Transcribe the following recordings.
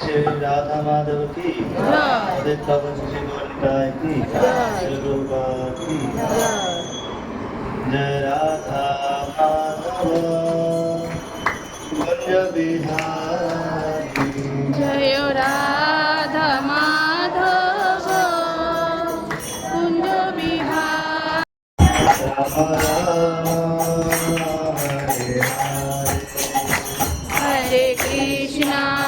श्री राधा माधव की जय, श्री गोविंदाय की जय, रूपा की जय। राधा माधव कुंज बिहारी जय राधा माधव कुंज बिहार। राम राम हरे हरे हरे कृष्णा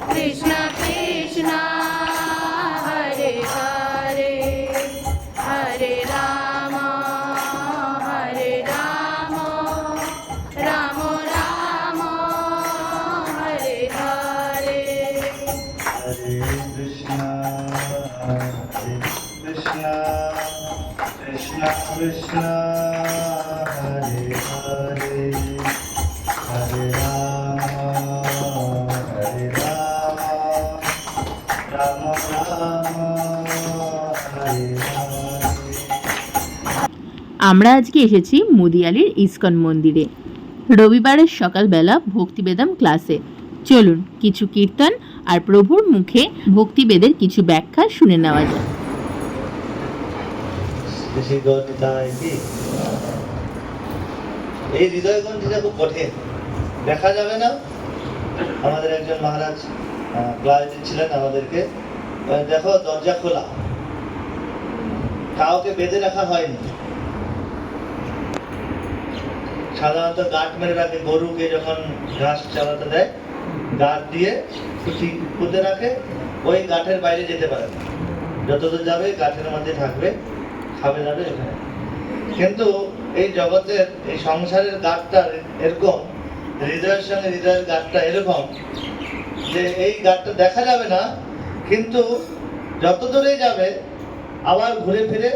कृष्ण कृष्णा हरे हरे, हरे राम राम राम हरे हरे। हरे कृष्णा कृष्ण कृष्ण हरे हरे, हरे राम राम राम हरे हरे। আমরা আজকে এসেছি মুদিয়ালির ইসকন মন্দিরে রবিবারের সকালবেলা ভক্তিবেদাম ক্লাসে। চলুন কিছু কীর্তন আর প্রভুর মুখে ভক্তিবেদের কিছু ব্যাখ্যা শুনে নেওয়া যাক। শ্রী গৌরীতায় কি। এই হৃদয়গ্রন্থিটা খুব কঠিন, দেখা যাবে না। আমাদের একজন মহারাজ ক্লাস দিচ্ছিলেন আমাদেরকে, দেখো দরজা খোলা, কাউকে বেঁধে রাখা হয়নি। সাধারণত গাঁট মেরে রাখে, গরুকে যখন ঘাস চালাতে দেয় গাঁট দিয়ে খুঁটি পুঁতে রাখে, ওই গাঁটের বাইরে যেতে পারে না, যতদূর যাবে গাঁটের মধ্যে থাকবে, খাবে যাবে ওখানে। কিন্তু এই জগতের এই সংসারের গাঁটটা এরকম, হৃদয়ের সঙ্গে হৃদয়ের গাঁটটা এরকম যে এই গাঁটটা দেখা যাবে না, কিন্তু যত দূরেই যাবে আবার ঘুরে ফিরে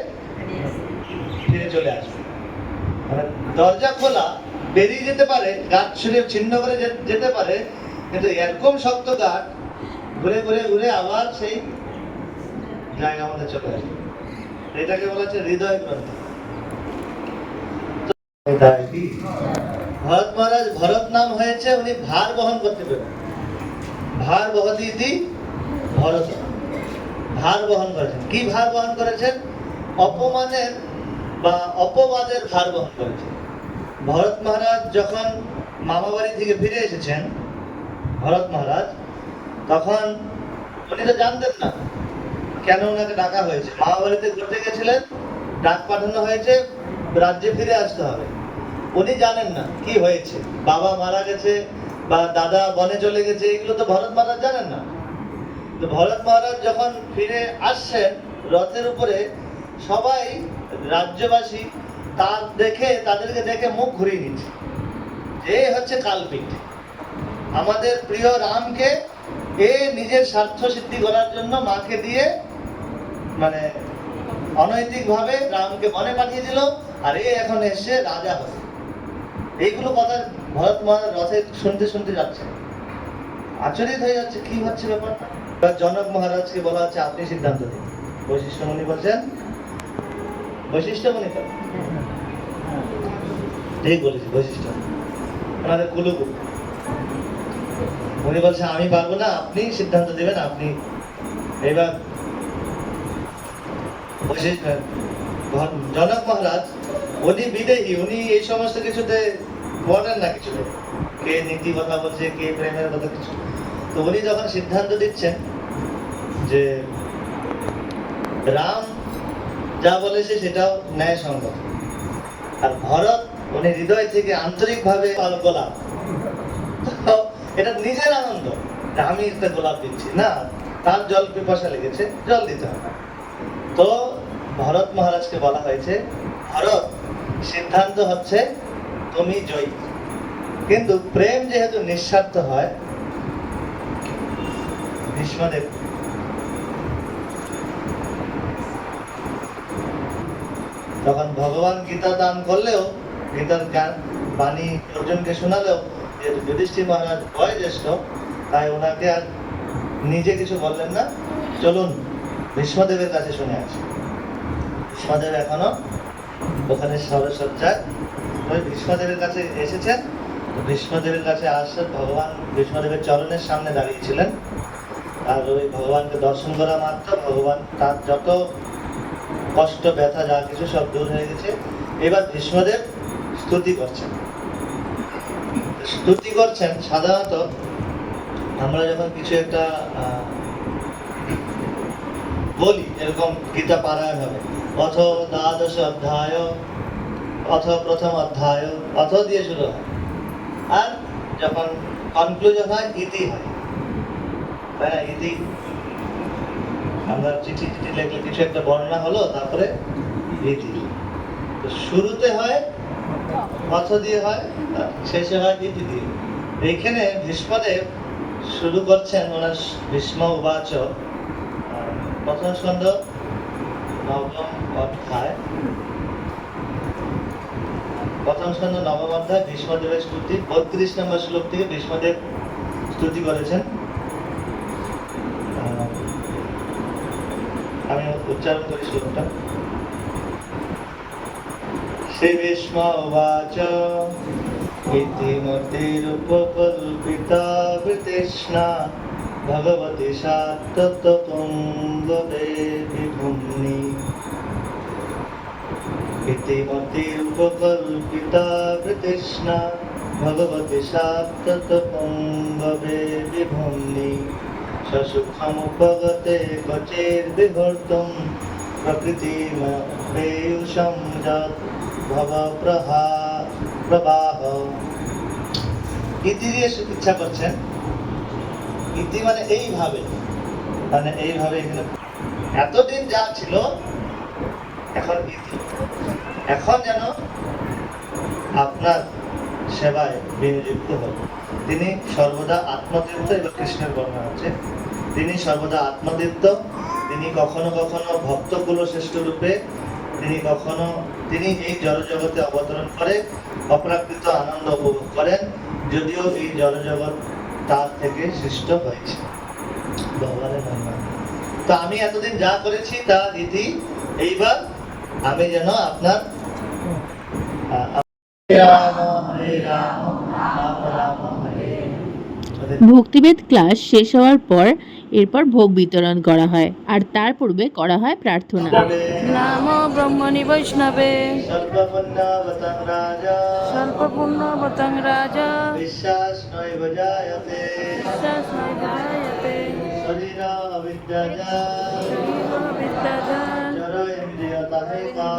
চলে আসবে। মানে দরজা খোলা, বেরিয়ে যেতে পারে, গাঁট ছুঁড়ে ছিন্ন করে যেতে পারে, কিন্তু এরকম শক্ত গাঁট ঘুরে ঘুরে ঘুরে আবার সেই জায়গা আমাদের চলে আসবে। এটাকে বলা হচ্ছে হৃদয় গ্রন্থ। ভরত মহারাজ, ভরত নাম হয়েছে, উনি ভার বহন করতে পারেন। ভার বহতি ভরত, ভার বহন করেছেন। কি ভার বহন করেছেন? অপমানের বা অপবাদের ভার বহন করেছেন। ভরত মহারাজ যখন মামা বাড়ি থেকে ফিরে এসেছেন, ভরত মহারাজ, তখন উনি তো জানতেন না কেন ওনাকে ডাকা হয়েছে। মামা বাড়িতে ঘুরতে গেছিলেন, ডাক পাঠানো হয়েছে রাজ্যে ফিরে আসতে হবে। উনি জানেন না কি হয়েছে, বাবা মারা গেছে বা দাদা বনে চলে গেছে, এগুলো তো ভরত মহারাজ জানেন না। তো ভরত মহারাজ যখন ফিরে আসছেন রথের উপরে, সবাই রাজ্যবাসী তাদেরকে দেখে মুখ ঘুরিয়ে নিচ্ছে, যে হচ্ছে কালপিট। আমাদের প্রিয় রামকে এ নিজের স্বার্থ সিদ্ধি করার জন্য মাকে দিয়ে মানে অনৈতিক ভাবে রামকে বনে পাঠিয়ে দিল, আর এ এখন এসে রাজা হবে। এইগুলো কথা ভরত মহারাজ রথে শুনতে শুনতে যাচ্ছে, আচরিত হয়ে যাচ্ছে, কি হচ্ছে ব্যাপারটা। জনক মহারাজকে বলা হচ্ছে আপনি সিদ্ধান্ত দিন। বৈশিষ্ট্য মুনি বলছেন, বৈশিষ্ট্য মুনি তো ঠিক বলেছি, বৈশিষ্ট্য আমাদের কুলুকুল। উনি বলছেন আমি পারবো না, আপনি সিদ্ধান্ত দিবেন, আপনি। এবার জনক মহারাজ উনি বিদেহী, উনি এই সমস্ত কিছুতে বলেন না কিছুতে, কে নীতি কথা বলছে, কে প্রেমের কথা, কিছু। তো উনি যখন সিদ্ধান্ত দিচ্ছেন যে রাম যা বলেছে সেটাও ন্যায়সঙ্গত, আর ভরত উনি হৃদয় থেকে আন্তরিক ভাবে গোলাপ, এটা নিজের আনন্দ, আমি একটা গোলাপ দিচ্ছি না, তার জল পিপাসা লেগেছে, জল দিতে হবে। তো ভরত মহারাজকে বলা হয়েছে, ভরত সিদ্ধান্ত হচ্ছে তুমি জয়ী, কিন্তু প্রেম যেহেতু নিঃস্বার্থ হয়, ভীষ্মদেব তখন ভগবান গীতা দান করলেও, গীতার জ্ঞান বাণী অর্জুনকে শোনালেও, যেহেতু যুধিষ্ঠির মহারাজ বয়োজ্যেষ্ঠ, তাই ওনাকে আর নিজে কিছু বললেন না, চলুন ভীষ্মদেবের কাছে শুনে আসি। ভীষ্মদেব এখনো ওখানে সরসজ্জায় ওই ভীষ্মদেবের কাছে এসেছেন। ভীষ্মদেবের কাছে আসেন, ভগবান ভীষ্মদেবের চরণের সামনে দাঁড়িয়েছিলেন। আর ওই ভগবানকে দর্শন করা মাত্র ভগবান তার যত কষ্ট ব্যথা যা কিছু সব দূর হয়ে গেছে। এবার ভীষ্মদেব স্তুতি করছেন। স্তুতি করছেন সাধারণত আমরা যখন কিছু একটা বলি, এরকম গীতা পারায়ণ হবে, অথ দ্বাদশ অধ্যায়, অথ প্রথম অধ্যায়, অথ দিয়ে শুরু হয়। আর যখন কনক্লুশন হয় ইতি হয়, তাই না? ইতি আমরা চিঠি চিঠি লিখলে কিছু একটা বর্ণনা হলো, তারপরে ইতি। তো শুরুতে হয় অথ দিয়ে হয়, আর শেষে হয় ইতি দিয়ে। এইখানে ভীষ্মদেব শুরু করছেন ওনার ভীষ্ম উবাচ, প্রথম স্কন্ধ নবম অধ্যায়, প্রথম স্কন্ধ নবম অধ্যায় ভীষ্মদেবের স্তুতি। 32 নম্বর শ্লোক থেকে ভীষ্মদেব স্তুতি করেছেন। আমি উচ্চারণ করি শ্লোকটা। শ্রী ভীষ্ম উবাচ ইতিমতিরূপকল্পিতা বিতৃষ্ণা ভগবতি সাত্ততপঙ্গদেবী ভূম্নি। ইতিমতিরূপকল্পিতা বিতৃষ্ণা ভগবতি সাত্ততপঙ্গদেবী ভূম্নি। সসুখমুপগতে ক্বচির্বিভর্তুং প্রকৃতিমপেয়ুষং যৎ ভব প্রবাহ। ইতি দিয়ে ইচ্ছা করছেন। ইতি মানে এইভাবে, মানে এইভাবে এতদিন যা ছিল এখন ইতি, এখন যেন আপনার সেবায় বিনিযুক্ত হন। তিনি সর্বদা আত্মতৃপ্ত, এবং কৃষ্ণের বর্ণনা হচ্ছে তিনি সর্বদা আত্মতৃপ্ত। তিনি কখনো কখনো ভক্ত কুলশ্রেষ্ঠ রূপে, তিনি এই জড়জগতে অবতরণ করে অপ্রাকৃত আনন্দ উপভোগ করেন, যদিও এই জড়জগৎ তার থেকে সৃষ্ট হয়েছে। ভগবানের মহিমা। তো আমি এতদিন যা করেছি তা রীতি, এইবার আমি যেন আপনার রাম হরে রাম রাম রাম হরে। ভক্তিবেদ ক্লাস শেষ হওয়ার পর এরপর ভোগ বিতরণ করা হয়, আর তার পূর্বে করা হয় প্রার্থনা। নামো ব্রহ্মণি বৈষ্ণবে সর্বপুণ্যবতং রাজা স্বল্পপুণ্যবতং রাজা বিশ্বাস নৈব জায়তে বিশ্বাসনৈবায়তে শরীরা অবিদ্যাজা বিদ্যাজা জড় ইন্দ্রিয় তাহিকা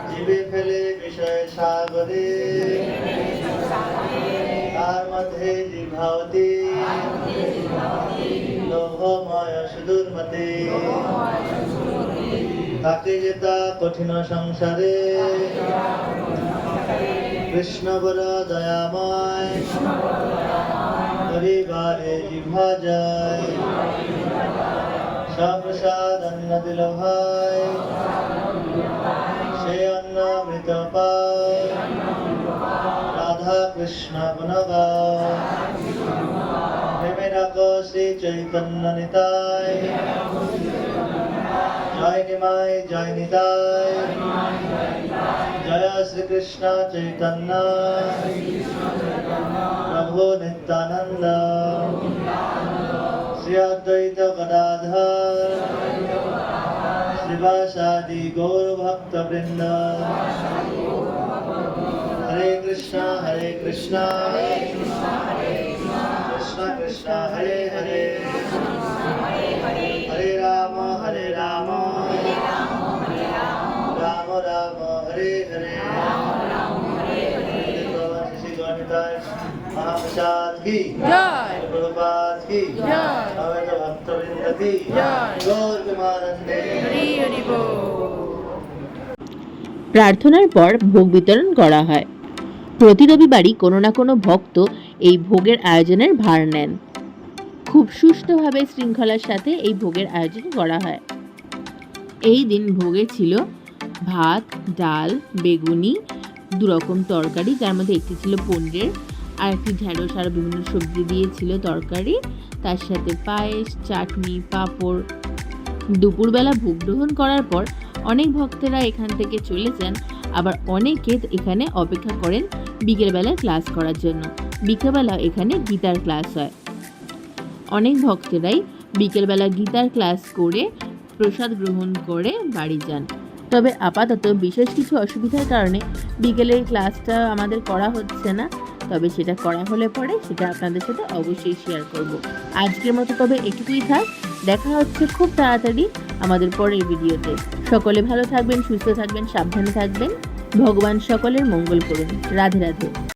জীবে ফেলে বিষয় সাগরে তার মধ্যে জিভাবতী লোভময় সুদূরমতি তাকে যেতা কঠিন সংসারে কৃষ্ণ বর দয়াময় হরিবারে জিভা যায় সপ্রসাদ অন্ন দিল ভাই সে অন্ন মৃত পায় রাধা কৃষ্ণ গুণগায় প্রেমে ডাকো শ্রী চৈতন্য নিতাই জয় নিমাই জয় নিতাই জয় শ্রীকৃষ্ণ চৈতন্য প্রভু নিত্যানন্দ শ্রী অদ্বৈত গদাধর শ্রীবাসাদি গৌর ভক্ত বৃন্দ। হরে কৃষ্ণ কৃষ্ণ কৃষ্ণ হরে হরে হরে রাম রাম রাম হরে হরে। শ্রী গণিতায় মহাপ্রসাদ কি জয় প্রভুপাদ কি জয় অবৈধ ভক্তবৃন্দ কি জয় গৌর প্রেমানন্দে। হরি হরি বল। প্রার্থনার পর ভোগ বিতরণ করা হয়। প্রতি রবিবারই কোনো না কোনো ভক্ত এই ভোগের আয়োজনের ভার নেন। খুব সুষ্ঠুভাবে শৃঙ্খলার সাথে এই ভোগের আয়োজন করা হয়। এই দিন ভোগে ছিল ভাত, ডাল, বেগুনি, দুরকম তরকারি, যার মধ্যে একটি ছিল পনিরের, আর একটি ঢেঁড়স আর বিভিন্ন সবজি দিয়ে ছিল তরকারি, তার সাথে পায়েস, চাটনি, পাঁপড়। দুপুরবেলা ভোগ গ্রহণ করার পর অনেক ভক্তেরা এখান থেকে চলে যান, আবার অনেকে এখানে অপেক্ষা করেন বিকেলবেলায় ক্লাস করার জন্য। বিকেলবেলা এখানে গীতার ক্লাস হয়। অনেক ভক্তরাই বিকেলবেলা গীতার ক্লাস করে প্রসাদ গ্রহণ করে বাড়ি যান। তবে আপাতত বিশেষ কিছু অসুবিধার কারণে বিকেলের ক্লাসটা আমাদের করা হচ্ছে না। তবে সেটা করা হলে পরে সেটা আপনাদের সাথে অবশ্যই শেয়ার করব। আজকের মতো তবে এটুকুই থাক। দেখা হচ্ছে খুব তাড়াতাড়ি আমাদের পরের ভিডিওতে। সকলে ভালো থাকবেন, সুস্থ থাকবেন, সাবধানে থাকবেন। ভগবান সকলের মঙ্গল করুন। রাধে রাধে।